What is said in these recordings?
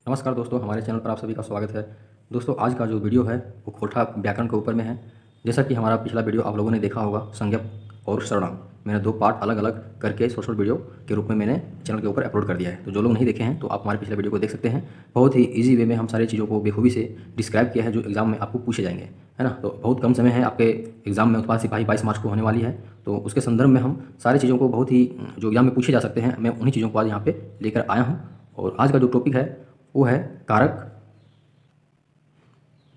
नमस्कार दोस्तों, हमारे चैनल पर आप सभी का स्वागत है। दोस्तों, आज का जो वीडियो है वो खोटा व्याकरण के ऊपर में है। जैसा कि हमारा पिछला वीडियो आप लोगों ने देखा होगा, संज्ञा और सर्वनाम, मैंने दो पार्ट अलग अलग करके शॉर्ट शॉर्ट वीडियो के रूप में मैंने चैनल के ऊपर अपलोड कर दिया है। तो जो लोग नहीं देखे हैं तो आप हमारे पिछले वीडियो को देख सकते हैं। बहुत ही ईजी वे में हम सारी चीज़ों को बेखूबी से डिस्क्राइब किया है जो एग्जाम में आपको पूछे जाएंगे, है ना। तो बहुत कम समय है आपके एग्जाम में, उत्पाद सिपाही 22 मार्च को होने वाली है। तो उसके संदर्भ में हम सारी चीज़ों को बहुत ही जो एग्जाम में पूछे जा सकते हैं, मैं उन्हीं चीज़ों को आज यहाँ पे लेकर आया हूँ। और आज का जो टॉपिक है वो है कारक।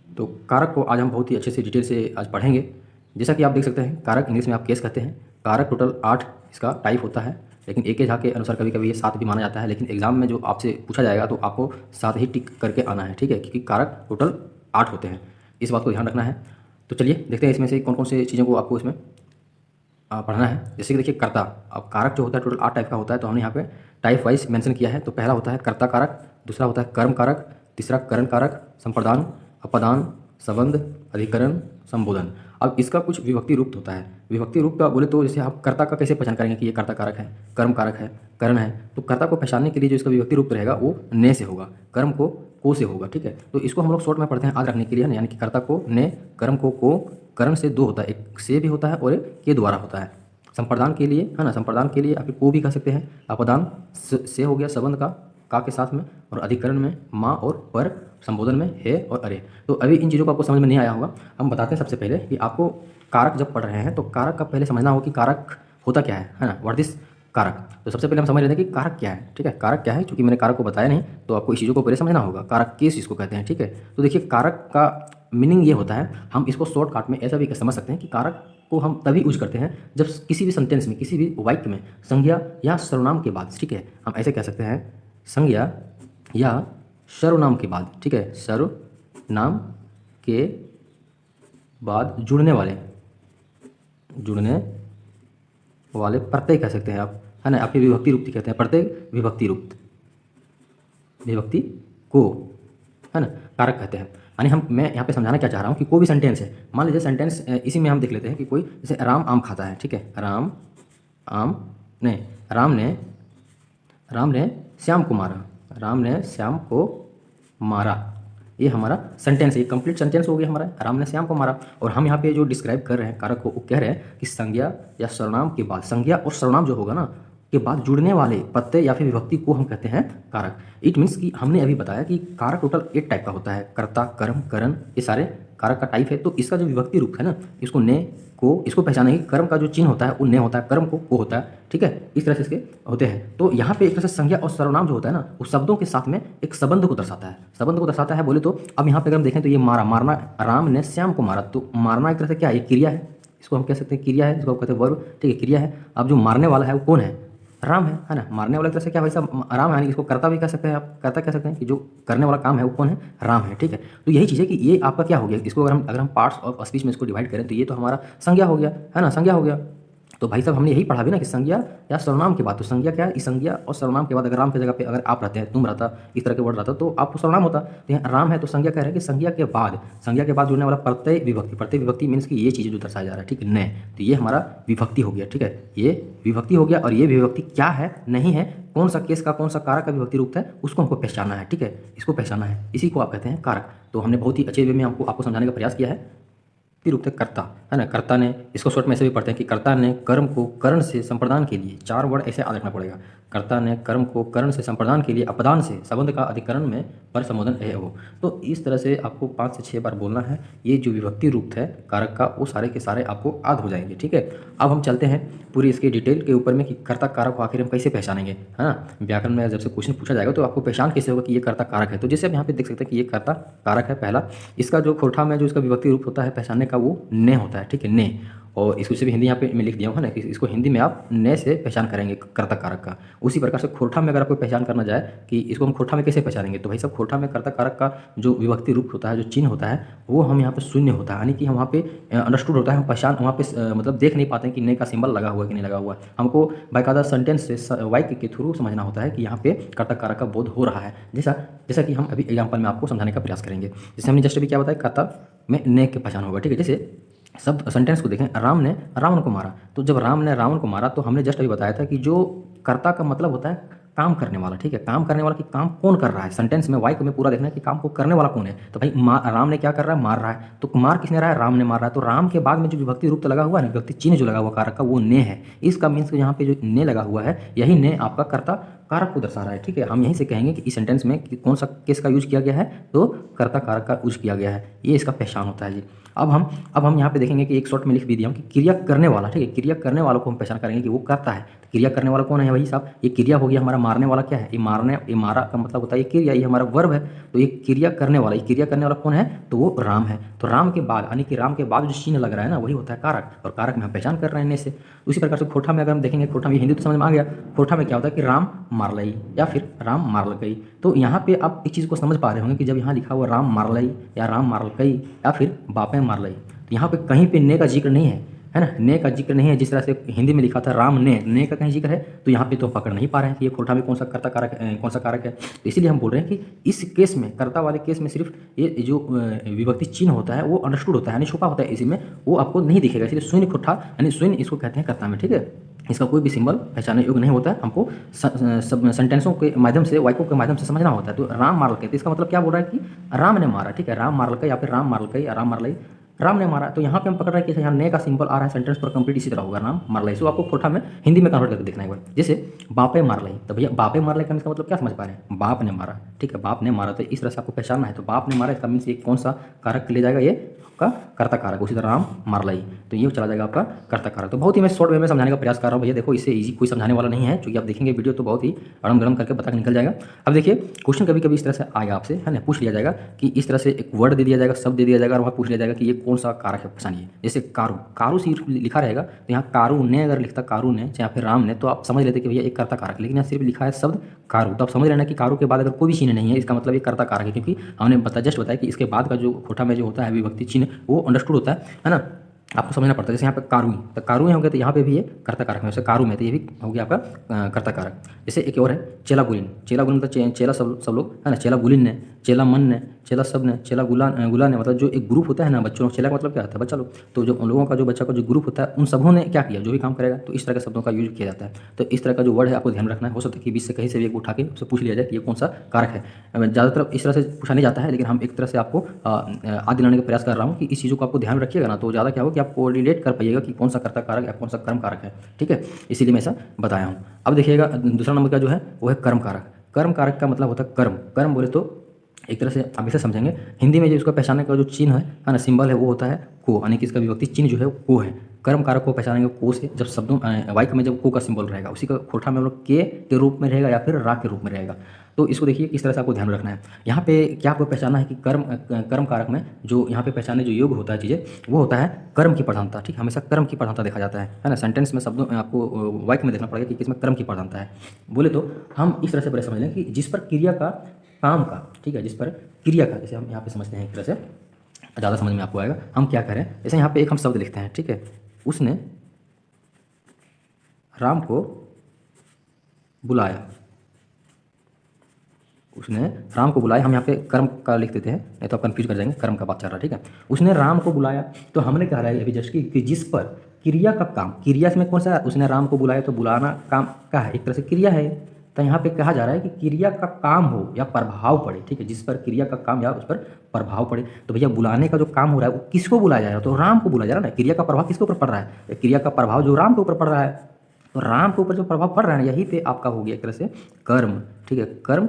तो कारक को आज हम बहुत ही अच्छे से डिटेल से आज पढ़ेंगे। जैसा कि आप देख सकते हैं, कारक इंग्लिश में आप केस कहते हैं। कारक टोटल 8 इसका टाइप होता है, लेकिन एक झा के अनुसार कभी कभी ये 7 भी माना जाता है। लेकिन एग्जाम में जो आपसे पूछा जाएगा तो आपको 7 ही टिक करके आना है, ठीक है, क्योंकि कारक टोटल 8 होते हैं, इस बात को ध्यान रखना है। तो चलिए देखते हैं इसमें से कौन कौन से चीज़ों को आपको इसमें पढ़ना है। जैसे कि देखिए कर्ता, अब कारक जो होता है टोटल 8 टाइप का होता है, तो हमने यहाँ पे टाइप वाइज मेंशन किया है। तो पहला होता है कर्ता कारक, दूसरा होता है कर्म कारक, तीसरा करण कारक, संप्रदान, अपदान, संबंध, अधिकरण, संबोधन। अब इसका कुछ विभक्ति रूप होता है। विभक्ति रूप का बोले तो जैसे आप कर्ता का कैसे पहचान करेंगे कि ये कर्ता कारक है, कर्म कारक है, करण है। तो कर्ता को पहचानने के लिए जो इसका विभक्ति रूप रहेगा वो ने से होगा, कर्म को से होगा, ठीक है। तो इसको हम लोग शॉर्ट में पढ़ते हैं याद रखने के लिए, यानी कि कर्ता को ने, कर्म को, करण से 2 होता है, एक से भी होता है और एक के द्वारा होता है। संप्रदान के लिए, है ना, संप्रदान के लिए आप को भी कह सकते हैं। अपदान से हो गया संबंध का के साथ में, और अधिकरण में माँ और पर, संबोधन में है और अरे। तो अभी इन चीज़ों को आपको समझ में नहीं आया होगा। हम बताते हैं सबसे पहले कि आपको कारक जब पढ़ रहे हैं तो कारक का पहले समझना होगा कि कारक होता क्या है ना, व्हाट दिस कारक। तो सबसे पहले हम समझ लेते हैं कि कारक क्या है, ठीक है। कारक क्या है, क्योंकि मैंने कारक को बताया नहीं तो आपको इस चीज़ों को पहले समझना होगा। कारक किस चीज़ को कहते हैं, ठीक है। तो देखिए कारक का मीनिंग ये होता है, हम इसको शॉर्टकट में ऐसा भी समझ सकते हैं कि कारक को हम तभी यूज करते हैं जब किसी भी सेंटेंस में, किसी भी वाक्य में संज्ञा या सर्वनाम के बाद, ठीक है, हम ऐसे कह सकते हैं संज्ञा या सर्वनाम के बाद, ठीक है, सर्वनाम के बाद जुड़ने वाले प्रत्यय कह सकते हैं आप, है ना। आपके विभक्ति रूप कहते हैं प्रत्यय, विभक्ति रूप, विभक्ति को, है ना, कारक कहते हैं। यानी मैं यहाँ पे समझाना क्या चाह रहा हूँ कि कोई भी सेंटेंस है, मान लीजिए सेंटेंस इसी में हम देख लेते हैं कि कोई जैसे राम आम खाता है, ठीक है। राम आम ने, राम ने श्याम को मारा, राम ने श्याम को मारा, ये हमारा सेंटेंस है, ये कंप्लीट सेंटेंस हो गया हमारा, राम ने श्याम को मारा। और हम यहाँ पे जो डिस्क्राइब कर रहे हैं कारक को, वो कह रहे हैं कि संज्ञा या सर्वनाम के बाद, संज्ञा और सर्वनाम जो होगा ना के बाद जुड़ने वाले प्रत्यय या फिर विभक्ति को हम कहते हैं कारक। इट मीन्स कि हमने अभी बताया कि कारक टोटल 8 टाइप का होता है, कर्ता, कर्म, करण, ये सारे कारक का टाइप है। तो इसका जो विभक्ति रूप है ना, इसको ने को, इसको पहचानेंगे। कर्म का जो चिन्ह होता है वो ने होता है, कर्म को होता है, ठीक है। इस तरह से इसके होते हैं। तो यहाँ पे एक तरह से संज्ञा और सर्वनाम जो होता है ना, वो शब्दों के साथ में एक संबंध को दर्शाता है, संबंध को दर्शाता है बोले तो। अब यहाँ पे अगर हम देखें तो ये मारना, राम ने श्याम को मारा, तो मारना एक तरह से क्या है, क्रिया है, इसको हम कह सकते हैं क्रिया है, इसको कहते हैं वर्ब, ठीक है, क्रिया है। अब जो मारने वाला है वो कौन है, राम है ना। मारने वाला एक तरह से क्या भाई साहब राम है, यानी इसको कर्ता भी कह सकते हैं आप, कर्ता कह सकते हैं कि जो करने वाला काम है वो कौन है, राम है, ठीक है। तो यही चीज़ है कि ये आपका क्या हो गया, इसको अगर हम पार्ट्स ऑफ स्पीच में इसको डिवाइड करें तो ये तो हमारा संज्ञा हो गया, है ना, संज्ञा हो गया। तो भाई साहब हमने यही पढ़ा भी ना कि संज्ञा या सर्वनाम के बाद, तो संज्ञा क्या है, इस संज्ञा और सर्वनाम के बाद अगर राम की जगह पे अगर आप रहते हैं, तुम रहता, इस तरह के वर्ड रहता तो आपको सर्वनाम होता। तो यहाँ राम है तो संज्ञा कह रहे हैं कि संज्ञा के बाद जुड़ने वाला प्रत्यय विभक्ति, प्रत्यय विभक्ति मीन्स कि ये चीज़ जो दर्शाया जा रहा है, ठीक है, न। तो ये हमारा विभक्ति हो गया, ठीक है, ये विभक्ति हो गया। और ये विभक्ति क्या है, नहीं है, कौन सा केस का, कौन सा कारक का विभक्ति रूप है, उसको हमको पहचानना है, ठीक है, इसको पहचानना है, इसी को आप कहते हैं कारक। तो हमने बहुत ही अच्छे वे में आपको समझाने का प्रयास किया है। फिर रूप है कर्ता, है ना। कर्ता ने, इसको शॉर्ट में ऐसे भी पढ़ते हैं कि कर्ता ने कर्म को करण से संप्रदान के लिए, 4 वर्ड ऐसे याद रखना पड़ेगा। कर्ता ने कर्म को करण से संप्रदान के लिए, अपदान से संबंध का अधिकरण में पर संबोधन है वो। तो इस तरह से आपको 5 से 6 बार बोलना है। ये जो विभक्ति रूप है कारक का, वो सारे के सारे आपको याद हो जाएंगे, ठीक है। अब हम चलते हैं पूरी इसके डिटेल के ऊपर में कि कर्ता कारक को आखिर हम कैसे पहचानेंगे, है ना। व्याकरण में जब से क्वेश्चन पूछा जाएगा तो आपको पहचान कैसे होगा कि ये कर्ता कारक है। तो जैसे आप यहाँ पे देख सकते हैं कि ये कर्ता कारक है पहला। इसका जो खोटा में जो इसका विभक्ति रूप होता है पहचानने का, वो ने होता है, ठीक है, ने। और इसको से भी हिंदी यहाँ पे मैं लिख दिया हूँ, है ना, कि इसको हिंदी में आप ने से पहचान करेंगे कर्ता कारक का। उसी प्रकार से खोटा में अगर आपको पहचान करना जाए कि इसको हम खोटा में कैसे पहचानेंगे, तो भाई साहब खोटा में कर्ता कारक का जो विभक्ति रूप होता है, जो चिन्ह होता है, वो हम यहाँ पे शून्य होता है, यानी कि हम वहाँ पे अंडरस्टूड होता है, हम पहचान वहाँ पे मतलब देख नहीं पाते हैं कि ने का सिंबल लगा हुआ है कि नहीं लगा हुआ है। हमको बाकायदा सेंटेंस से वाक्य के थ्रू समझना होता है कि यहाँ पे कर्ता कारक का बोध हो रहा है। जैसा कि हम अभी एग्जाम्पल में आपको समझाने का प्रयास करेंगे। जैसे हमने जस्ट अभी क्या बताया, कर्ता में ने के पहचान होगा, ठीक है। जैसे सब सेंटेंस को देखें, राम ने रावण को मारा, तो जब राम ने रावण को मारा तो हमने जस्ट अभी बताया था कि जो कर्ता का मतलब होता है काम करने वाला, ठीक है, काम करने वाला कि काम कौन कर रहा है सेंटेंस में, वाई को में पूरा देखना है कि काम को करने वाला कौन है। तो भाई राम ने क्या कर रहा है, मार रहा है, तो मार किसने रहा है, राम ने मार रहा है। तो राम के बाद में जो विभक्ति रूप लगा हुआ है ना, विभक्ति चिन्ह जो लगा हुआ कारक का वो ने है। इसका मीन्स यहाँ पे जो ने लगा हुआ है यही ने आपका कर्ता कारक को दर्शा रहा है, ठीक है। हम यहीं से कहेंगे कि इस सेंटेंस में कि कौन सा केस का यूज किया गया है, तो कर्ता कारक का यूज किया गया है, ये इसका पहचान होता है जी। अब हम यहाँ पे देखेंगे कि एक शॉर्ट में लिख भी दिया हूँ कि क्रिया करने वाला, ठीक है, क्रिया करने वालों को हम पहचान करेंगे कि वो करता है। तो क्रिया करने वाला कौन है भाई साहब, ये क्रिया हो गया हमारा। मारने वाला क्या है, ये मारने, ये मारा का मतलब होता है ये क्रिया, ये हमारा वर्ब है। तो ये क्रिया करने वाला, ये क्रिया करने वाला कौन है, तो वो राम है। तो राम के बाद यानी कि राम के बाद जो चिन्ह लग रहा है ना वही होता है कारक, और कारक में हम पहचान कर रहे हैं इससे। उसी प्रकार से खोटा में अगर हम देखेंगे, खोटा में हिंदी तो समझ में आ गया, खोटा में क्या होता है कि राम मार लई या फिर राम मार गई। तो यहाँ पे आप एक चीज़ को समझ पा रहे होंगे कि जब यहाँ लिखा हुआ राम मार लई या राम मार गई या फिर बापें मार लई, तो यहाँ पे कहीं पे ने का जिक्र नहीं है ना, ने का जिक्र नहीं है। जिस तरह से हिंदी में लिखा था राम ने का कहीं जिक्र है, तो यहाँ पे तो पकड़ नहीं पा रहे हैं कि ये खोटा में कौन सा कर्ता कारक कौन सा कारक है। तो इसीलिए हम बोल रहे हैं कि इस केस में, कर्ता वाले केस में सिर्फ ये जो विभक्ति चिन्ह होता है वो अंडरस्टूड होता है, यानी छुपा होता है, इसी में वो आपको नहीं दिखेगा। इसलिए शून्य खोटा यानी शून्य इसको कहते हैं कर्ता में, ठीक है। इसका कोई भी सिंबल पहचानने योग्य नहीं होता है, हमको सब सेंटेंसों के माध्यम से, वाक्यों के माध्यम से समझना होता है। तो राम मार लई, तो इसका मतलब क्या बोल रहा है कि राम ने मारा, ठीक है, राम मार लई या फिर राम मार गई या राम मार लई, राम ने मारा। तो यहाँ पे हम पकड़ रहे हैं कि यहाँ ने का सिंबल आ रहा है सेंटेंस पर कंप्लीट इसी तरह होगा, राम मार लई। सो आपको खोटा में हिंदी में कन्वर्ट करके देखना है एक बार। जैसे बापे मार लई, तो भैया बापे मार लई का इसका मतलब क्या समझ पा रहे हैं, बाप ने मारा, ठीक है, बाप ने मारा। तो इस तरह से आपको पहचानना है। तो बाप ने मारा इसका मीन्स ये कौन सा कारक ले जाएगा, ये आपका कर्ता कारक। उसी तरह राम मार लई, तो ये चला जाएगा आपका कर्ता कारक। तो बहुत ही मैं शॉर्ट वे में समझाने का प्रयास कर रहा हूँ भैया। देखो इससे इजी कोई समझाने वाला नहीं है, क्योंकि आप देखेंगे वीडियो तो बहुत ही अड़म गरम करके बता के निकल जाएगा। अब देखिए क्वेश्चन कभी कभी इस तरह से आएगा आपसे, है ना, पूछ लिया जाएगा कि इस तरह से एक वर्ड दे दिया जाएगा, शब्द दे दिया जाएगा, और वहाँ पूछ लिया जाएगा कि ये कौन सा कारक है, पहचानिए। जैसे कारू, कारू सिर्फ लिखा रहेगा, तो यहाँ कारू ने अगर लिखता कारू ने या फिर राम ने, तो आप समझ लेते कि भैया एक कर्ता कारक। लेकिन यहाँ सिर्फ लिखा है शब्द कारू, तो आप समझ लेना कि कारू के बाद अगर कोई भी चिन्ह नहीं है, इसका मतलब ये कर्ता कारक है। क्योंकि हमने जस्ट बताया कि इसके बाद का जो खोटा में जो होता है विभक्ति चिन्ह वो अंडरस्टूड होता है ना, आपको समझना पड़ता है। जैसे यहाँ पे कारुई, तो कारुई हो गया, तो यहाँ पे भी ये कर्ता कारक है। वैसे कारू में तो ये भी हो गया आपका कर्ता कारक। जैसे एक और है चेला गुलिन, चेला गुलिन मतलब चेला सब लोग, है ना, चेला गुलिन ने, चेला मन ने, चेला सब ने, चेला गुला ने, मतलब जो एक ग्रुप होता है ना बच्चों, चेला का मतलब क्या होता है, बच्चा लोग। तो जो उन लोगों का जो बच्चा का जो ग्रुप होता है, उन सबों ने क्या किया, जो भी काम करेगा, तो इस तरह के शब्दों का यूज किया जाता है। तो इस तरह का जो वर्ड है आपको ध्यान रखना है। हो सकता है कि बीच से कहीं से भी एक उठा के उससे पूछ लिया जाए कि ये कौन सा कारक है। ज़्यादातर इस तरह से पूछा नहीं जाता है, लेकिन हम एक तरह से आपको याद दिलाने का प्रयास कर रहा हूँ कि इस चीज़ों को आपको ध्यान रखिएगा ना, तो ज़्यादा क्या होगा कि आपको रिलेट कर पाइएगा कि कौन सा कर्ता कारक या कौन सा कर्म कारक है, ठीक है। इसीलिए मैं ऐसा बताया हूँ। अब देखिएगा दूसरा नंबर का जो है वो है कर्म कारक। कर्म कारक का मतलब होता है कर्म। कर्म बोले तो एक तरह से आप इसे समझेंगे, हिंदी में जो इसको पहचानने का जो चिन्ह है ना, सिंबल है, वो होता है को, यानी कि इसका विभक्ति चिन्ह जो है वो को है। कर्म कारक को पहचानेंगे को से, जब शब्दों वाक्य में जब को का सिंबल रहेगा, उसी का खोटा में हम लोग के रूप में रहेगा या फिर रा के रूप में रहेगा। तो इसको देखिए किस तरह से आपको ध्यान रखना है। यहाँ पे क्या आपको पहचानना है कि कर्म कारक में जो यहाँ पे पहचानने जो योग होता है चीज़ें, वो होता है कर्म की प्रधानता, ठीक, हमेशा कर्म की प्रधानता देखा जाता है ना। सेंटेंस में शब्दों आपको वाक्य में देखना पड़ेगा कि किसमें कर्म की प्रधानता है। बोले तो हम इस तरह से बड़े समझ लें कि जिस पर क्रिया का, काम का, ठीक है, जिस पर क्रिया का, जैसे हम यहाँ पे समझते हैं एक तरह से ज़्यादा समझ में आपको आएगा। हम क्या करें, जैसे यहाँ पे एक हम शब्द लिखते हैं, ठीक है, उसने राम को बुलाया, उसने राम को बुलाया। हम यहाँ पे कर्म का लिख देते हैं, नहीं तो आप कंफ्यूज कर जाएंगे, कर्म का बात चल रहा है, ठीक है। उसने राम को बुलाया, तो हमने कहा है अभी जस्ट कि जिस पर क्रिया का काम, क्रिया में कौन सा, उसने राम को बुलाया, तो बुलाना काम का है, एक तरह से क्रिया है। तो यहाँ पे कहा जा रहा है कि क्रिया का काम हो या प्रभाव पड़े, ठीक है, जिस पर क्रिया का काम या उस पर प्रभाव पड़े। तो भैया बुलाने का जो काम हो रहा है वो किसको बुलाया जा रहा है, तो राम को बुलाया जा रहा है ना। क्रिया का प्रभाव किसके ऊपर पड़ रहा है, क्रिया का प्रभाव जो राम के ऊपर पड़ रहा है, तो राम के ऊपर जो प्रभाव पड़ रहा है यही पे आपका हो गया एक तरह से कर्म, ठीक है, कर्म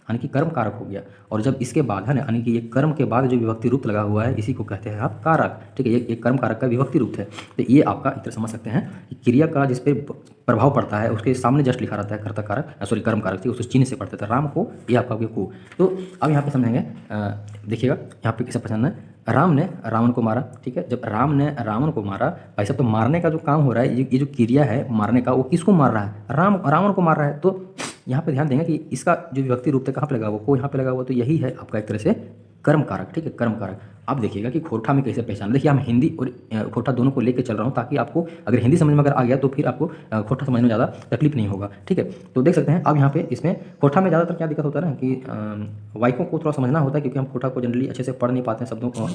यानी कि कर्म कारक हो गया। और जब इसके बाद है ना, यानी कि ये कर्म के बाद जो विभक्ति रूप लगा हुआ है इसी को कहते हैं आप कारक, ठीक है, ये कर्म कारक का विभक्ति रूप है। तो ये आपका एक तरह समझ सकते हैं कि क्रिया का जिस पे प्रभाव पड़ता है उसके सामने जस्ट लिखा रहता है कर्ता कारक, सॉरी कर्म कारक, ठीक, उस चिन्ह से पढ़ते थे राम को, ये आपका हो गया को। तो अब यहाँ पे समझेंगे, देखिएगा यहाँ पे किसे पहचानना है, राम ने रावण को मारा, ठीक है। जब राम ने रावण को मारा, भाई साहब, तो मारने का जो काम हो रहा है, ये जो क्रिया है मारने का, वो किसको मार रहा है, रावण को मार रहा है। तो यहाँ पे ध्यान देंगे कि इसका जो विभक्ति रूप था कहाँ पे लगा हुआ, को यहाँ पे लगा हुआ, तो यही है आपका एक तरह से कर्म कारक, ठीक है, कर्म कारक। आप देखिएगा कि खोटा में कैसे पहचान, देखिए हम हिंदी और खोटा दोनों को लेकर चल रहा हूँ, ताकि आपको अगर हिंदी समझ में अगर आ गया तो फिर आपको खोटा समझने में ज़्यादा तकलीफ नहीं होगा, ठीक है। तो देख सकते हैं अब यहाँ पे इसमें खोटा में ज़्यादातर क्या दिक्कत होता है ना कि वाक्यों को थोड़ा समझना होता है, क्योंकि हम खोटा को जनरली अच्छे से पढ़ नहीं पाते हैं शब्दों को।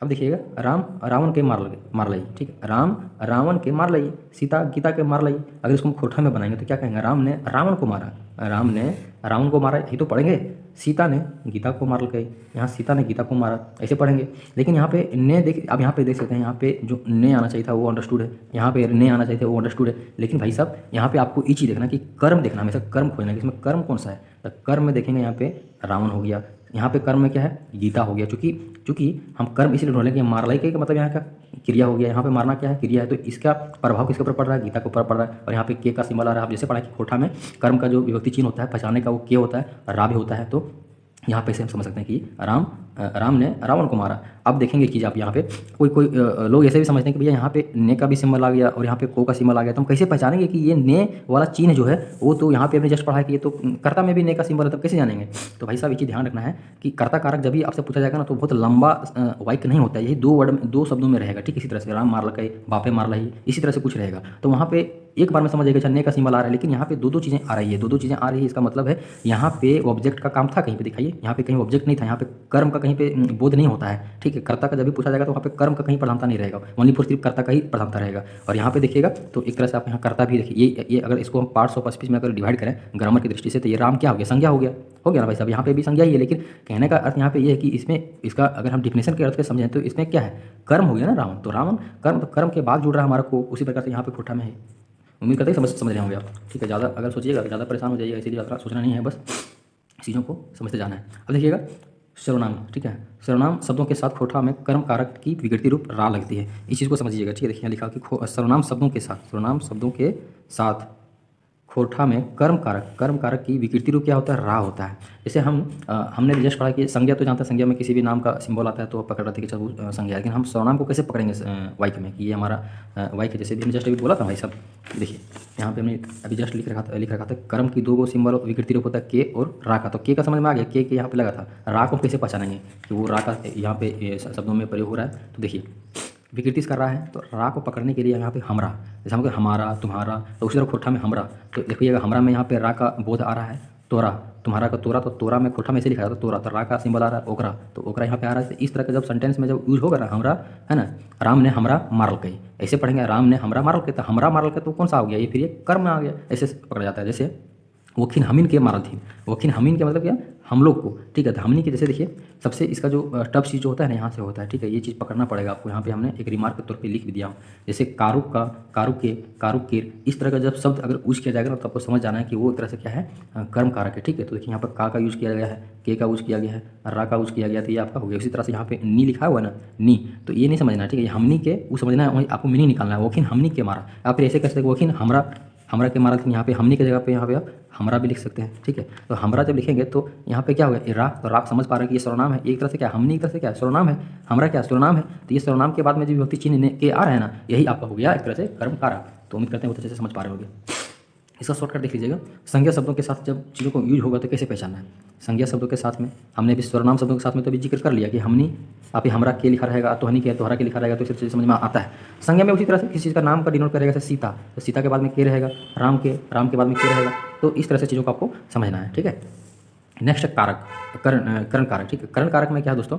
अब देखिएगा, राम रावण के मार लाई, ठीक है, राम रावण के मार लाई, सीता गीता के मार लाई। अगर इसको हम खोटा में बनाएंगे तो क्या कहेंगे, राम ने रावण को मारा, राम ने रावण को मारा, यही तो पढ़ेंगे। सीता ने गीता को मार गई, यहाँ सीता ने गीता को मारा, ऐसे पढ़ेंगे। लेकिन यहाँ पे ने देख, अब यहाँ पे देख सकते हैं, यहाँ पे जो ने आना चाहिए था वो अंडरस्टूड है, यहाँ पे ने आना चाहिए था वो अंडरस्टूड है। लेकिन भाई साहब यहाँ पे आपको ये चीज़ देखना कि कर्म देखना, हमेशा कर्म खोजना कि इसमें कर्म कौन सा है। तो कर्म में देखेंगे यहाँ पे रावण हो गया, यहाँ पे कर्म में क्या है, गीता हो गया। चूंकि हम कर्म इसीलिए ढूंढ लेंगे, मारलाई का मतलब यहाँ का क्रिया हो गया, यहाँ पे मारना क्या है, क्रिया है। तो इसका प्रभाव किसके ऊपर पड़ रहा है, गीता के ऊपर पड़ रहा है। और यहाँ पे के का सिंबल आ रहा है। आप जैसे पढ़ा कि खोटा में कर्म का जो विभक्ति चिन्ह होता है पहचानने का वो के होता है, रा भी होता है। तो यहाँ पे से हम समझ सकते हैं कि राम ने रावण को मारा। अब देखेंगे कि आप यहाँ पे कोई लोग ऐसे भी समझते हैं कि भैया यहाँ पे ने का भी सिंबल आ गया और यहाँ पे को का सिंबल आ गया, तो हम कैसे पहचानेंगे कि ये ने वाला चिन्ह जो है वो तो यहाँ पे हमने जस्ट पढ़ा है कि ये तो कर्ता में भी ने का सिंबल है, तब कैसे जानेंगे। तो भाई साहब ये चीज़ ध्यान रखना है कि कर्ता कारक जब भी आपसे पूछा जाएगा ना तो बहुत लंबा वाक्य नहीं होता है, यही दो शब्दों में रहेगा, ठीक। इसी तरह से राम मार लकई, बापे मार लही, इसी तरह से कुछ रहेगा। तो वहाँ पे एक बार में समझ जाएगा ने का सिंबल आ रहा है, लेकिन यहाँ पे दो चीज़ें आ रही है, दो चीज़ें आ रही है। इसका मतलब है यहाँ पे ऑब्जेक्ट का काम था, कहीं पे दिखाइए, यहाँ पे कहीं ऑब्जेक्ट नहीं था, यहाँ पे कर्म का कहीं पे बोध नहीं होता है, ठीक है। कर्ता का जब भी पूछा जाएगा तो वहाँ पे कर्म का कहीं प्रधानता नहीं रहेगा, ओनली फॉर सिर्फ कर्ता का ही प्रधानता रहेगा। और यहाँ पे देखिएगा तो एक तरह से आप यहाँ कर्ता भी देखिए, ये अगर इसको हम पार्ट्स ऑफ स्पीच में अगर डिवाइड करें ग्रामर की दृष्टि से तो ये राम क्या हो गया, संज्ञा हो गया ना भाई साहब। यहाँ पे भी संज्ञा ही है, लेकिन कहने का अर्थ यहाँ पे ये है कि इसमें इसका अगर हम डिफिनेशन के अर्थ में समझें तो इसमें क्या है, कर्म हो गया ना रावण। तो रावण कर्म, तो कर्म के बाद जुड़ रहा है हमारा को, उसी प्रकार से यहाँ पे खोटा में है। उम्मीद करते हैं समझ रहे होंगे आप, ठीक है। ज़्यादा अगर सोचिएगा ज़्यादा परेशान हो जाइएगा, इसीलिए ज़्यादा सोचना नहीं है, बस चीज़ों को समझते जाना है। अब देखिएगा सर्वनाम, ठीक है, सर्वनाम शब्दों के साथ खोटा में कर्म कारक की विकृति रूप रा लगती है, इस चीज़ को समझिएगा, ठीक है। देखिए लिखा कि सर्वनाम शब्दों के साथ खोटा में कर्म कारक की विकृति रूप क्या होता है, रा होता है। जैसे हमने जस्ट पढ़ा कि संज्ञा तो जानते हैं, संज्ञा में किसी भी नाम का सिंबल आता है तो पकड़ रहे थे कि चलो संज्ञा, लेकिन हम सर्वनाम को कैसे पकड़ेंगे वाक्य में कि ये हमारा वाक्य। जैसे भी हमने जस्ट अभी बोला था भाई साहब, देखिए यहाँ पे हमने अभी जस्ट लिख रखा था कर्म की दो सिंबल विकृति रूप होता है के और रा का। तो के का समझ में आ गया, के यहाँ पे लगा था, रा को कैसे पहचानेंगे कि वो रा का यहाँ पे शब्दों में प्रयोग हो रहा है। तो देखिए विकृति कर रहा है, तो रा को पकड़ने के लिए यहाँ पे हमरा, जैसे हम हमारा तुम्हारा, तो उसी तरह खोटा में हमरा। तो देखिएगा हमरा में यहाँ पे रा का बोध आ रहा है, तोरा, तुम्हारा का तोरा, तो तोरा में खोटा में से लिखा है तो तोरा, तो रा का सिंबल आ रहा है ओकरा, तो ओकरा यहाँ पे आ रहा है। तो इस तरह का जब सेंटेंस में जब यूज होगा ना हमरा, है ना, राम ने हमरा मारल कही, ऐसे पढ़ेंगे राम ने हमरा मारल कही, तो हमरा मारल कही तो कौन सा हो गया, ये फिर ये कर्म में आ गया, ऐसे पकड़ा जाता है। जैसे वकीन हमीन के मारल थी, वकीन हमीन के मतलब क्या, हम लोग को, ठीक है। हमनी के जैसे देखिए सबसे इसका जो टफ चीज़ जो होता है ना यहाँ से होता है, ठीक है। ये चीज़ पकड़ना पड़ेगा आपको, यहाँ पे हमने एक रिमार्क के तौर पे लिख भी दिया हूँ। जैसे कारुक का, कारुक के, कारुक के, इस तरह का जब शब्द अगर यूज किया जाएगा ना तो आपको समझ जाना है कि वो एक तरह से क्या है, कर्म कारक है, ठीक है। तो देखिए यहाँ पर का यूज किया गया है, के का यूज किया गया है, रा का यूज किया गया, तो ये आपका हो गया। इसी तरह से यहाँ पे नी लिखा हुआ है ना, नी, तो ये नहीं समझना, ठीक है। हमनी के वो समझना है, आपको मीनिंग निकालना है, वकीन हमनी के मारा। आप फिर ऐसे कर सकते वकीन हमरा के मारा, यहाँ पे हमनी की जगह पे यहाँ पे आप हमरा भी लिख सकते हैं, ठीक है। तो हमरा जब लिखेंगे तो यहाँ पे क्या होगा, रा, तो रा समझ पा रहे हैं कि ये सर्वनाम है, एक तरह से क्या हमनी, एक तरह से क्या सर्वनाम है, हमरा क्या सर्वनाम है। तो ये सर्वनाम के बाद में जो विभक्ति चिन्ह के आ रहे हैं ना, यही आपका हो गया एक तरह से कर्म कारक। तो उम्मीद करते हैं बहुत अच्छे से समझ पा रहे होंगे। इसका शॉर्टकट देख लीजिएगा, संज्ञा शब्दों के साथ जब चीज़ों को यूज होगा तो कैसे पहचानना है। संज्ञा शब्दों के साथ में हमने भी सर्वनाम शब्दों के साथ में तो भी जिक्र कर लिया कि हमनी, आप हमरा के लिखा रहेगा, तोहनी के, तोहरा के लिखा रहेगा, तो इस चीज़ समझ में आता है। संज्ञा में उसी तरह से किसी चीज़ का नाम का डिनोट करेगा, जैसे सीता, तो सीता के बाद में के रहेगा, राम के बाद में के रहेगा। तो इस तरह से चीज़ों को आपको समझना है, ठीक है। नेक्स्ट कारक, करण कारक, ठीक है। करण कारक में क्या है दोस्तों,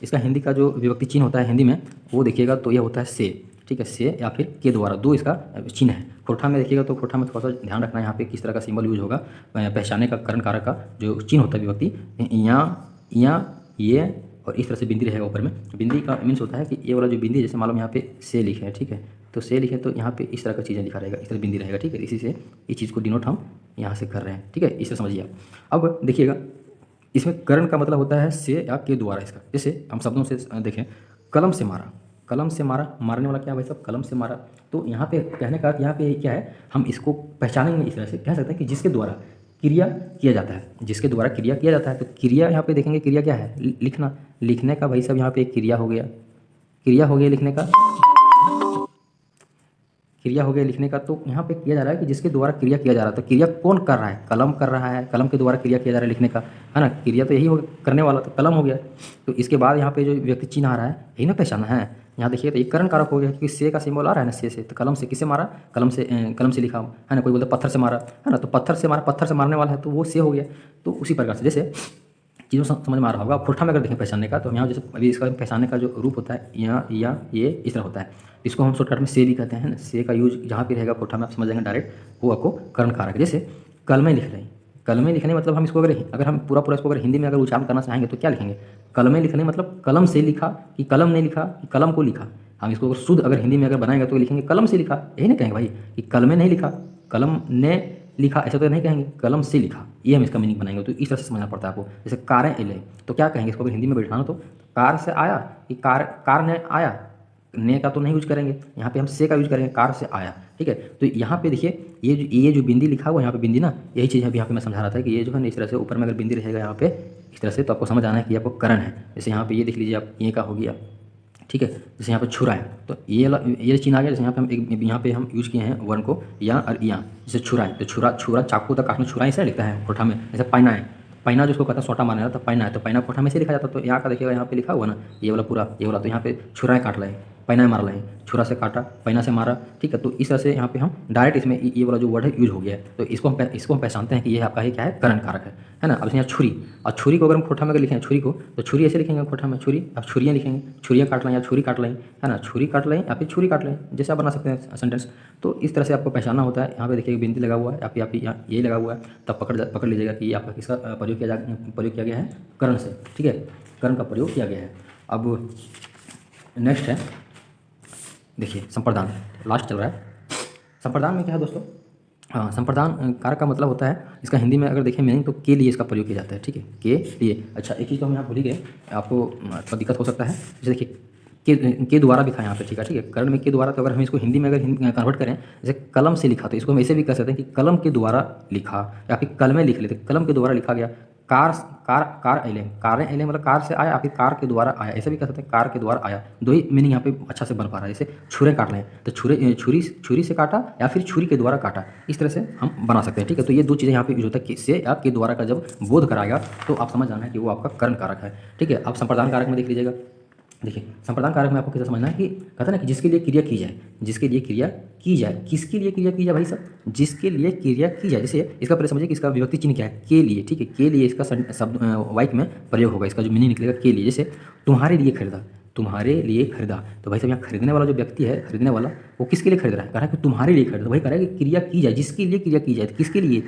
इसका हिंदी का जो विभक्ति चिन्ह होता है हिंदी में वो देखिएगा तो यह होता है से, ठीक है, से या फिर के द्वारा, दो इसका चिन्ह है। खोटा में देखिएगा तो खोटा में थोड़ा सा ध्यान रखना है यहाँ पे किस तरह का सिंबल यूज होगा पहचाने का। करण कारक का जो चिन्ह होता है विभक्ति, यहाँ ये और इस तरह से बिंदी रहेगा ऊपर में। बिंदी का मीन्स होता है कि ये वाला जो बिंदी, जैसे मालूम यहाँ पे से लिखे हैं, ठीक है, तो से लिखे तो यहाँ पे इस तरह का चीज़ें लिखा रहेगा, इस तरह बिंदी रहेगा, ठीक है। इसी से इस चीज़ को डिनोट हम यहाँ से कर रहे हैं, ठीक है, इसे समझिए आप। अब देखिएगा इसमें करण का मतलब होता है से या के द्वारा इसका। जैसे हम शब्दों से देखें, कलम से मारा, कलम से मारा, मारने वाला क्या है भाई साहब, कलम से मारा। तो यहाँ पे कहने का यहाँ पे क्या है, हम इसको पहचानेंगे इस तरह से कह सकते हैं कि जिसके द्वारा क्रिया किया जाता है, जिसके द्वारा क्रिया किया जाता है। तो क्रिया यहाँ पे देखेंगे, क्रिया क्या है, लिखना, लिखने का भाई साहब यहाँ पे एक क्रिया हो गया, क्रिया हो गया लिखने का, क्रिया हो गया लिखने का। तो यहाँ पे किया जा रहा है कि जिसके द्वारा क्रिया किया जा रहा है, तो क्रिया कौन कर रहा है, कलम कर रहा है, कलम के द्वारा क्रिया किया जा रहा है लिखने का, है ना। क्रिया तो यही हो करने वाला, तो कलम हो गया। तो इसके बाद यहाँ पे जो व्यक्ति चिन्ह आ रहा है यही ना पहचाना है। यहाँ देखिए तो एक करण कारक हो गया क्योंकि से का सिंबल आ रहा है ना, से, तो कलम से किसे मारा, कलम से लिखा है ना। कोई बोलता पत्थर से मारा, है ना, तो पत्थर से मारा, पत्थर से मारने वाला है तो वो से हो गया। तो उसी प्रकार से जैसे चीज़ों समझ में आ रहा होगा। खोठा में अगर देखें पहचानने का, तो हम यहाँ जैसे अभी इसका पहचानने का जो रूप होता है यहाँ या ये इस तरह होता है। इसको हम शॉर्टकट में से भी कहते हैं ना। से का यूज जहाँ पे रहेगा खोठा में आप समझ जाएंगे डायरेक्ट, वो आपको कर्ण कारक। जैसे कल में लिख रहे हैं, कल में लिखने मतलब हम इसको अगर हम पूरा इसको अगर हिंदी में अगर उच्चारण करना चाहेंगे तो क्या लिखेंगे? कल में लिखने मतलब कलम से लिखा कि कलम ने लिखा कि कलम को लिखा। हम इसको अगर शुद्ध अगर हिंदी में अगर बनाएंगे तो लिखेंगे कलम से लिखा। यही ना कहेंगे भाई कि कल में नहीं लिखा, कलम ने लिखा, ऐसा तो नहीं कहेंगे, कलम से लिखा। ये हम इसका मीनिंग बनाएंगे। तो इस तरह से समझना पड़ता है आपको। जैसे कारें एले, तो क्या कहेंगे इसको अगर हिंदी में बैठाना, तो कार से आया कि कार ने आया। ने का तो नहीं यूज करेंगे, यहाँ पे हम से का यूज करेंगे, कार से आया। ठीक है, तो यहाँ पे देखिए ये जो बिंदी लिखा हुआ है यहाँ पे बिंदी ना, यही चीज़ अभी यहाँ पे मैं समझा रहा था कि ये जो है ना इस तरह से ऊपर में अगर बिंदी रहेगा यहाँ पे इस तरह से, तो आपको समझ आना है कि आपको करण है। जैसे यहाँ पे ये देख लीजिए आप, ये का हो गया। ठीक है, जैसे यहाँ पे छुरा है, तो ये चिन्ह आ गया। जैसे यहाँ पे हम यूज किए हैं वर्ण को या और या। जैसे छुरा है, तो छुरा चाकू तक काटना, छुरा ऐसे लिखता है कोठा में। जैसे पैना है, पैना जिसको कहता है सोटा मारना, तो पैना है, तो पैना कोठा में से लिखा जाता है। तो यहाँ का देखिएगा यहाँ पे लिखा हुआ ना ये वाला पूरा, ये वाला, तो यहाँ पे छुरा काट रहे हैं, पैना मार रहे हैं, छुरा से काटा, पैना से मारा। ठीक है, तो इस तरह से यहाँ पे हम डायरेक्ट इसमें ये वाला जो वर्ड है यूज हो गया है। तो इसको हम पहचानते हैं कि ये आपका है क्या है, करण कारक है ना। अब यहाँ छुरी, और छुरी को अगर हम खोठा में अगर लिखें छुरी को, तो छुरी ऐसे लिखेंगे खोठा में छुरी। अब छुरियाँ लिखेंगे, छुरियाँ काट लें या छुरी काट लें, है ना, छुरी काट लें या फिर छुरी काट लें, जैसे आप बना सकते हैं सेंटेंस। तो इस तरह से आपको पहचानना होता है। यहाँ पे देखिए बिंदी लगा हुआ है, आप यहाँ ये लगा हुआ है, तब पकड़ लीजिएगा कि आपका किसका प्रयोग किया गया है, करण से। ठीक है, करण का प्रयोग किया गया है। अब नेक्स्ट है देखिए संप्रदान, लास्ट चल रहा है। संप्रदान में क्या है दोस्तों? हाँ, संप्रदान कारक का मतलब होता है, इसका हिंदी में अगर देखें मीनिंग, तो के लिए इसका प्रयोग किया जाता है। ठीक है, के लिए। अच्छा, एक चीज़ तो हम यहाँ भूल ही गए, आपको थोड़ा दिक्कत हो सकता है। जैसे देखिए के द्वारा भी था यहाँ पे। ठीक है, करण में के द्वारा, तो अगर हम इसको हिंदी में अगर कन्वर्ट करें, जैसे कलम से लिखा, तो इसको हम ऐसे भी कह सकते हैं कि कलम के द्वारा लिखा, या फिर कल में लिख लेते, कलम के द्वारा लिखा गया। कार अले मतलब कार से आया, या फिर कार के द्वारा आया, ऐसा भी कह सकते हैं, कार के द्वारा आया। दो ही मीनिंग यहाँ पे अच्छा से बन पा रहा है। जैसे छुरे काट लें, तो छुरी से काटा या फिर छुरी के द्वारा काटा, इस तरह से हम बना सकते हैं। ठीक है, तो ये दो चीज़ें यहाँ पे यूज होता है। से या के द्वारा का जब बोध कराएगा, तो आप समझ जाना है कि वो आपका कर्ण कारक है। ठीक है, आप संप्रदान कारक में देख लीजिएगा। देखिए संप्रदान कारक में आपको कैसे समझना है कि कहता है ना कि जिसके लिए क्रिया की जाए, जिसके लिए क्रिया की जाए, किसके लिए क्रिया की जाए भाई साहब? जिसके लिए क्रिया की जाए। जैसे इसका पहले समझिए कि इसका विभक्ति चिन्ह क्या है, के लिए। ठीक है, के लिए इसका शब्द वाक्य में प्रयोग होगा, इसका जो मीनिंग निकलेगा के लिए। जैसे तुम्हारे लिए खरीदा, तुम्हारे लिए खरीदा, तो भाई साहब यहाँ खरीदने वाला जो व्यक्ति है, खरीदने वाला, वो किसके लिए खरीद रहा है? कह रहा है कि तुम्हारे लिए खरीदा। वही कह रहा है कि क्रिया की जाए, जिसके लिए क्रिया की जाए, तो किसके लिए?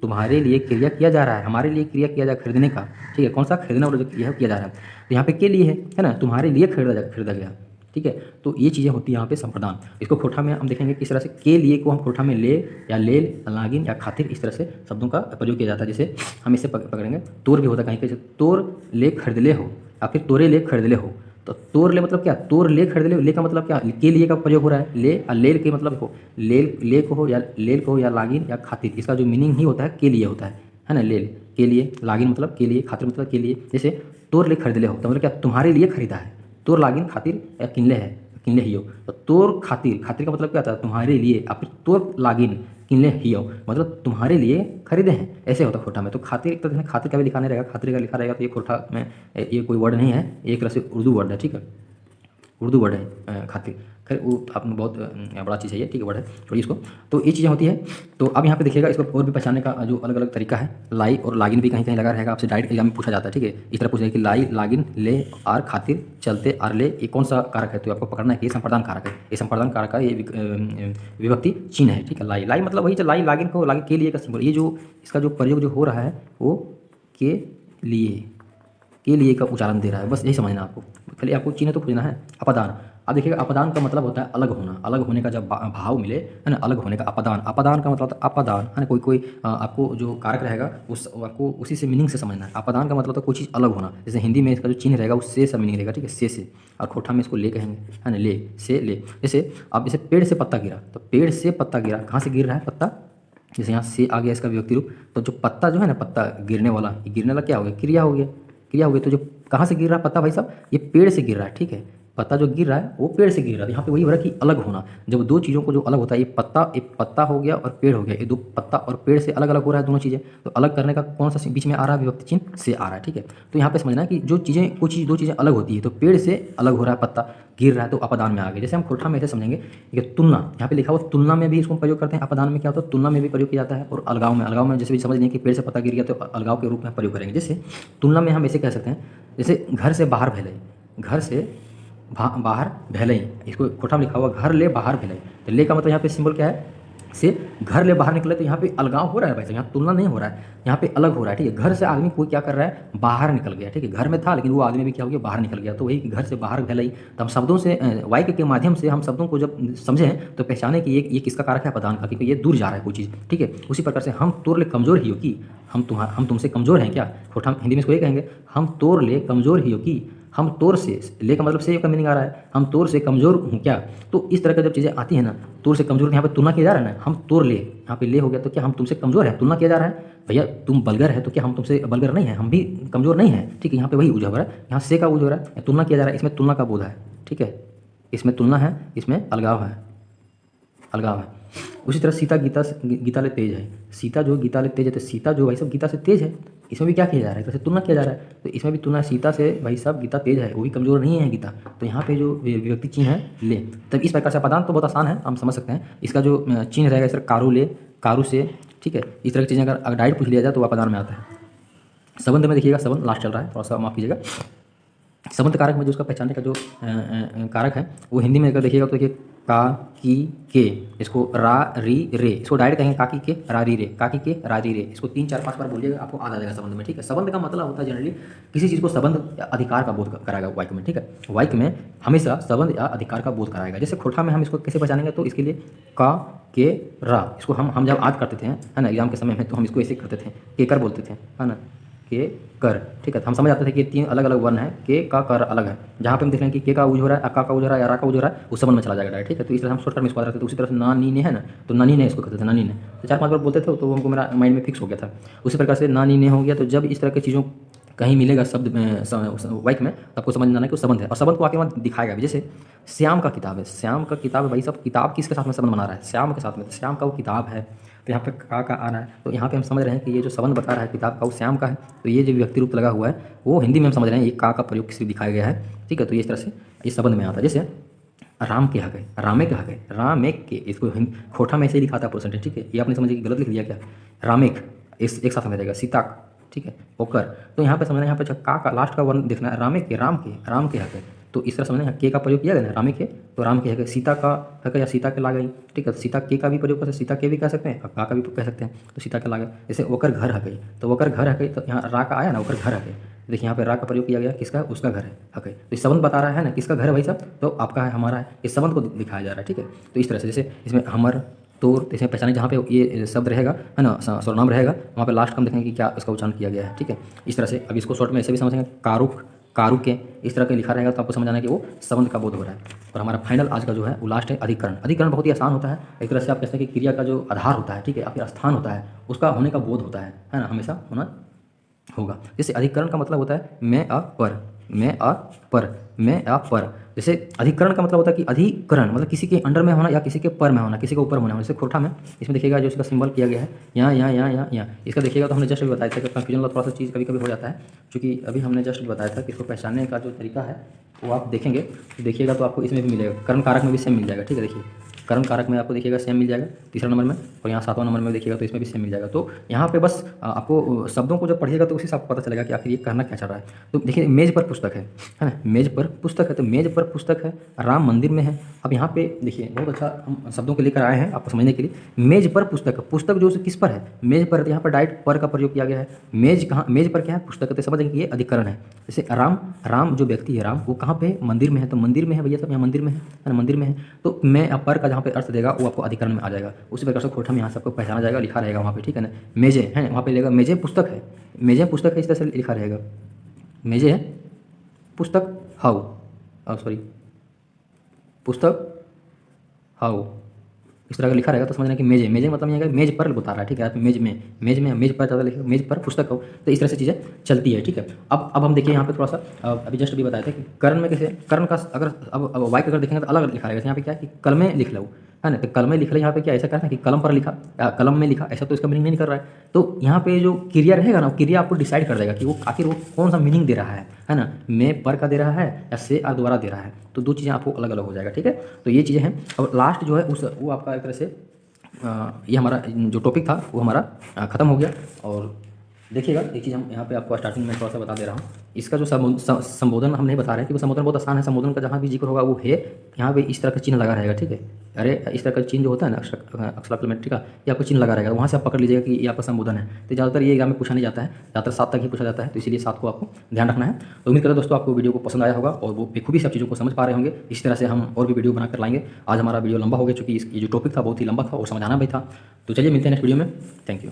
तुम्हारे लिए क्रिया किया जा रहा है, हमारे लिए क्रिया किया जाए खरीदने का। ठीक है, कौन सा? खरीदने वाला जो क्रिया किया जा रहा है, तो यहाँ पे के लिए है ना, तुम्हारे लिए खरीदा गया। ठीक है, तो ये चीज़ें होती हैं यहाँ पे संप्रदान। इसको खोठा में हम देखेंगे किस तरह से के लिए को हम खोठा में ले या लेल, लागिन या खातिर, इस तरह से शब्दों का प्रयोग किया जाता है। जैसे हम इसे पकड़ेंगे, तोर भी होता है कहीं कहीं, तोर ले खरीद ले हो, या फिर तोरे ले खरीद ले हो। तो तोर ले मतलब क्या? तोर ले खरीद ले का मतलब क्या? के लिए का प्रयोग हो रहा है। ले और लेल के मतलब हो, ले को हो या लेल को हो या लागिन या खातिर, इसका जो मीनिंग ही होता है के लिए होता है ना। लेल के लिए, लागिन मतलब के लिए, खातिर मतलब के लिए। जैसे तोर ले खरीद ले हो, तो मतलब क्या? तुम्हारे लिए खरीदा है। तोर लागिन खातिर या किनले है, किनले ही हो, तो तोर खातिर, खातिर का मतलब क्या था? तुम्हारे लिए, या फिर तोर लागिन किनले ही हो मतलब तुम्हारे लिए खरीदे हैं, ऐसे होता है खोठा में। तो खातिर एक तरह से खातिर का भी लिखा नहीं रहेगा, खातिर का लिखा रहेगा, तो ये खोठा में ये कोई वर्ड नहीं है, एक तरह से उर्दू वर्ड है। ठीक है, उर्दू वर्ड है खातिर। खैर वो आपने बहुत बड़ा चीज़ है ये, ठीक है, वर्ड है, छोड़िए इसको। तो ये चीज़ें होती है। तो अब यहाँ पे देखिएगा, इसको और भी पहचानने का जो अलग अलग तरीका है। लाई और लागिन भी कहीं कहीं लगा रहेगा, आपसे डायरेक्ट एग्जाम में पूछा जाता है। ठीक है, इस तरह पूछेगा कि लाई, लागिन, ले, आर, खातिर, चलते, आर, ले, ये कौन सा कारक है? तो आपको पकड़ना है कि ये संप्रदान कारक है। ये संप्रदान कारक का ये विभक्ति चिन्ह है। ठीक है, लाई मतलब वही लाई, लागिन को लागिन के लिए का सिंबल। ये जो इसका जो प्रयोग जो हो रहा है वो के लिए का उच्चारण दे रहा है, बस यही समझना आपको। खाली आपको चिन्ह तो खोजना है। अपदान, अब देखिएगा अपदान का मतलब होता है अलग होना, अलग होने का जब भाव मिले, है ना, अलग होने का अपदान। अपदान का मतलब होता है अपदान, है ना, कोई आपको जो कारक रहेगा उस आपको उसी से मीनिंग से समझना है। अपदान का मतलब होता है कोई चीज़ अलग होना। जैसे हिंदी में इसका जो चिन्ह रहेगा उससे सा मीनिंग रहेगा। ठीक है, से, और खोठा में इसको ले कहेंगे, है ना, ले से ले। जैसे अब जैसे पेड़ से पत्ता गिरा, तो पेड़ से पत्ता गिरा, कहाँ से गिर रहा है पत्ता? जैसे यहाँ से आ गया इसका विभक्ति रूप, तो जो पत्ता जो है ना, पत्ता गिरने वाला, गिरने वाला क्या हो गया? क्रिया हो गया, क्रिया हो गई। तो जो कहाँ से गिर रहा है पत्ता भाई साहब? ये पेड़ से गिर रहा है। ठीक है, पत्ता जो गिर रहा है वो पेड़ से गिर रहा है। यहाँ पे वही हो रहा है कि अलग होना। जब दो चीज़ों को जो अलग होता है, ये पत्ता हो गया और पेड़ हो गया, ये दो पत्ता और पेड़ से अलग अलग हो रहा है दोनों चीज़ें। तो अलग करने का कौन सा बीच में आ रहा है, विभक्ति चिन्ह से आ रहा है। ठीक है, तो यहाँ पे समझना है कि जो चीज़ें कुछ दो चीज़ें अलग होती है, तो पेड़ से अलग हो रहा है, पत्ता गिर रहा है तो अपदान में आ गया। जैसे हम खोटा में ऐसे समझेंगे कि तुलना, यहाँ पे लिखा हुआ तुलना में भी इसको प्रयोग करते हैं। अपदान में क्या होता है, तुलना में भी प्रयोग किया जाता है। और अलगाव में जैसे भी समझ लें कि पेड़ से पत्ता गिर गया तो अलगाव के रूप में प्रयोग करेंगे। जैसे तुलना में हम ऐसे कह सकते हैं, जैसे घर से बाहर भले, घर से बाहर भले, इसको खोटा में लिखा हुआ घर ले बाहर भले, तो ले का मतलब यहाँ पे सिंबल क्या है, से घर ले बाहर निकले, तो यहाँ पे अलगाव हो रहा है भाई साहब, यहाँ तुलना नहीं हो रहा है, यहाँ पे अलग हो रहा है। ठीक है, घर से आदमी कोई क्या कर रहा है, बाहर निकल गया। ठीक है, घर में था लेकिन वो आदमी भी क्या हो गया, बाहर निकल गया। तो वही घर से बाहर भले ही, तो हम शब्दों से वाक्य के माध्यम से हम शब्दों को जब समझें तो पहचाने कि ये किसका कारक है, अपदान का, क्योंकि ये दूर जा रहा है कोई चीज़। ठीक है, उसी प्रकार से हम तोर ले कमजोर ही हो कि, हम तुमसे कमजोर हैं क्या, खोटा हिंदी में इसको ये कहेंगे, हम तोर ले कमजोर ही हो कि, हम तोर से, ले का मतलब से का मीनिंग आ रहा है, हम तोर से कमजोर हूँ क्या। तो इस तरह का जब चीज़ें आती है ना, तोर से कमजोर, यहाँ पे तुलना किया जा रहा है ना, हम तोर ले, यहाँ पे ले हो गया, तो क्या हम तुमसे कमजोर है, तुलना किया जा रहा है। भैया तुम बलगर है तो क्या हम तुमसे बलगर नहीं है, हम भी कमजोर नहीं है। ठीक है, यहाँ पे वही यूज हो रहा है, यहाँ से का यूज हो रहा है, तुलना किया जा रहा है, इसमें तुलना का बोध है। ठीक है, इसमें तुलना है, इसमें अलगाव है, अलगाव है। उसी तरह सीता गीता ले तेज है, सीता जो गीता ले तेज है, तो सीता जो भाई साहब गीता से तेज है, इसमें भी क्या किया जा रहा है, कैसे तुलना किया जा रहा है, तो इसमें भी तुलना, सीता से भाई साहब गीता तेज है, वो भी कमजोर नहीं है गीता। तो यहाँ पे जो विभक्ति चिन्ह है ले, तब इस प्रकार से अपदान तो बहुत आसान है, हम समझ सकते हैं। इसका जो चिन्ह रहेगा, इस तरह कारू ले, कारू से, ठीक है, इस तरह की चीज़ें अगर डायरेक्ट पूछ लिया जाए तो अपदान में आता है। संबंध में देखिएगा, संबंध लास्ट चल रहा है, थोड़ा सा माफ कीजिएगा। संबंध कारक में जो उसका पहचानने का जो कारक है, वो हिंदी में अगर देखिएगा तो देखिए का की के, इसको रा री रे, इसको डायरेक्ट कहेंगे का की के रा री रे, का की के रा री रे, इसको 3 4 5 बार बोलिएगा, आपको आ जाएगा संबंध में। ठीक है, संबंध का मतलब होता है जनरली किसी चीज़ को संबंध या अधिकार का बोध कराएगा वाक्य में। ठीक है, वाक्य में हमेशा संबंध या अधिकार का बोध कराएगा। जैसे खोटा में हम इसको कैसे पहचानेंगे, तो इसके लिए का के रा, इसको हम जब याद करते थे, है ना, एग्जाम के समय में, तो हम इसको ऐसे करते थे, के कर बोलते थे, है ना, के कर। ठीक है, तो हम समझ आते थे कि 3 अलग अलग वर्ण है, के का कर अलग है। जहाँ पे हम देख रहे हैं कि के का यूज हो रहा है, का यूज हो रहा है, या रा का यूज हो रहा है, उस संबंध में चला जाएगा डायरेक्ट। ठीक है, तो इस तरह हम शॉर्टकट में इसको रखते थे। उसी तरह से ना नी ने है ना, तो नानी ने इसको कहते थे, नानी ने, तो 4 5 बार बोलते थे, तो हमको मेरा माइंड में फिक्स हो गया था। उसी प्रकार से नानी ने हो गया। तो जब इस तरह की चीज़ों कहीं मिलेगा शब्द में, वाक्य में, तो आपको समझ जाना है कि वो संबंध है, और संबंध को आके वहाँ दिखाएगा भी। जैसे श्याम का किताब है, श्याम का किताब है, भाई सब किताब किसके साथ में संबंध बना रहा है, श्याम के साथ में, तो श्याम का वो किताब है, तो यहाँ पे का आ रहा है। तो यहाँ पे हम समझ रहे हैं कि ये जो संबंध बता रहा है किताब का, वो श्याम का है, तो ये जो व्यक्ति रूप लगा हुआ है वो हिंदी में हम समझ रहे हैं ये का प्रयोग किसी दिखाया गया है। ठीक है, तो इस तरह से ये संबंध में आता है। जैसे राम के हक है, रामे के हक है, रामेक के, इसको खोटा में ऐसे ही लिखा था परसेंटेज। ठीक है, ये आपने समझिए गलत लिख दिया क्या, रामेक इस एक साथ में रहेगा, सीता, ठीक है, ओकर। तो यहाँ पे समझना, यहाँ पे का लास्ट का वर्ण देखना है, रामे के, राम के हक है, तो इस तरह समझना, यहाँ के का प्रयोग किया गया ना, रामे के, तो राम के हक है, सीता का हक है या सीता के ला गई। ठीक है, सीता के का भी प्रयोग कर सकते हैं, सीता के भी कह सकते हैं, का भी कह सकते हैं, तो सीता के ला गए। जैसे ओकर घर हक है, तो ओकर घर हक है, तो यहाँ रा का आया ना, ओकर घर हक है, देखिए यहाँ पे रा का प्रयोग किया गया, किसका, उसका घर है, हक है, तो इस संबंध बता रहा है ना, किसका घर है भाई साहब, तो आपका है, हमारा है, इस संबंध को दिखाया जा रहा है। ठीक है, तो इस तरह से जैसे इसमें हमर, तोर, तो इसमें पहचाने जहाँ पे ये शब्द रहेगा, है ना, सर्वनाम रहेगा, वहाँ पे लास्ट का हम देखेंगे कि क्या इसका उच्चारण किया गया है। ठीक है, इस तरह से अब इसको शॉर्ट में ऐसे भी समझेंगे, कारुक, कारुक के, इस तरह के लिखा रहेगा, तो आपको समझ आना है कि वो संबंध का बोध हो रहा है। और हमारा फाइनल आज का जो है वो लास्ट है अधिकरण। अधिकरण बहुत ही आसान होता है, एक तरह से आप कहते हैं कि क्रिया का जो आधार होता है, ठीक है, या फिर स्थान होता है, उसका होने का बोध होता है ना, हमेशा होना होगा। जैसे अधिकरण का मतलब होता है मैं अ पर, मैं अ पर, मैं अ पर। जैसे अधिकरण का मतलब होता है कि अधिकरण मतलब किसी के अंडर में होना या किसी के पर में होना, किसी के ऊपर होना। जैसे खोटा में इसमें देखिएगा जो इसका सिंबल किया गया है यहाँ, इसका देखिएगा तो हमने जस्ट भी बताया था कि कन्फ्यूजन वाला थोड़ा सा चीज़ कभी कभी हो जाता है, क्योंकि अभी हमने जस्ट बताया था कि इसको पहचानने का जो तरीका है वो आप देखेंगे तो देखिएगा तो आपको इसमें भी मिलेगा, कर्म कारक में भी सेम मिल जाएगा। ठीक है, देखिए कर्म कारक में आपको देखिएगा सेम मिल जाएगा तीसरा नंबर में, और यहाँ 7वां नंबर में देखिएगा तो इसमें भी सेम मिल जाएगा। तो यहाँ पे बस आपको शब्दों को जब पढ़िएगा तो उसी से आपको पता चलेगा कि आखिर ये कहना क्या चाह रहा है। तो देखिए मेज पर पुस्तक है ना, मेज पर पुस्तक है, तो मेज पर पुस्तक है, राम मंदिर में है। अब यहाँ पे देखिए बहुत अच्छा हम शब्दों को लेकर आए हैं आपको समझने के लिए। मेज पर पुस्तक, पुस्तक जो किस पर है, मेज पर है, तो यहाँ पर डायरेक्ट पर का प्रयोग किया गया है। मेज कहाँ, मेज पर क्या है, पुस्तक, तो समझेंगे कि ये अधिकरण है। जैसे राम जो व्यक्ति है, राम वो कहाँ पे, मंदिर में है, तो मंदिर में है भैया सब, यहाँ मंदिर में है ना, मंदिर में है। तो मैं पर का जहाँ पे अर्थ देगा वो आपको अधिकरण में आ जाएगा। उसी प्रकार से खोटा में यहाँ से आपको पहचाना जाएगा, लिखा रहेगा वहाँ पे, ठीक है ना। मेजे है, वहाँ पे लेगा मेजे पुस्तक है, मेजे पुस्तक है, इस तरह से लिखा रहेगा, मेजे है पुस्तक हाउ, सॉरी पुस्तक हाउ, इस तरह का लिखा रहेगा तो समझना कि मेज है। मेज मतलब यहाँ मेज पर बता रहा है, ठीक है। मेज में, मेज पर ज़्यादा लिखे, मेज पर पुस्तक हो, तो इस तरह से चीज़ें चलती है, ठीक है। अब हम देखिए यहाँ पे थोड़ा सा अभी जस्ट भी बताए थे कि कर्ण में कैसे, कर्ण का अगर अब वाक्य अगर देखेंगे तो अलग लिखा रहेगा। यहाँ पे क्या है कि कल में लिख लो, है ना। तो कल में लिख रहे यहाँ पे क्या ऐसा करना है कि कलम पर लिखा या कलम में लिखा, ऐसा तो इसका मीनिंग नहीं कर रहा है। तो यहाँ पे जो क्रिया रहेगा ना, क्रिया आपको डिसाइड कर देगा कि वो आखिर वो कौन सा मीनिंग दे रहा है ना। मैं पर का दे रहा है या से और दोबारा दे रहा है, तो दो चीज़ें आपको अलग अलग हो जाएगा, ठीक है। तो ये चीज़ें हैं। और लास्ट जो है उस वो आपका एक तरह से ये हमारा जो टॉपिक था वो हमारा ख़त्म हो गया। और देखिएगा एक चीज़ हम यहाँ पे आपको स्टार्टिंग में थोड़ा सा बता दे रहा हूँ। इसका जो संबोधन हम नहीं बता रहे हैं कि वो संबोधन बहुत आसान है। संबोधन का जहाँ भी जिक्र होगा वो है, यहाँ पे इस तरह का चिन्ह लगा रहेगा, ठीक है। अरे इस तरह का चिन्ह जो होता है ना एक्सक्लेमेटरी का, ये आपको चिन्ह लगा रहेगा, वहाँ से आप पकड़ लीजिएगा कि ये आपका संबोधन है। तो ज़्यादातर ये एग्जाम में पूछा नहीं जाता है, ज़्यादातर 7 तक ही पूछा जाता है, तो इसीलिए 7 को आपको ध्यान रखना है। तो उम्मीद करता हूँ दोस्तों आपको वीडियो को पसंद आया होगा और वो बेखूबी सब चीज़ों को समझ पा रहे होंगे। इस तरह से हम और भी वीडियो बनाकर लाएंगे। आज हमारा वीडियो लंबा हो गया, चूँकि ये जो टॉपिक था बहुत ही लंबा था और समझाना भी था। तो चलिए मिलते हैं नेक्स्ट वीडियो में। Thank you.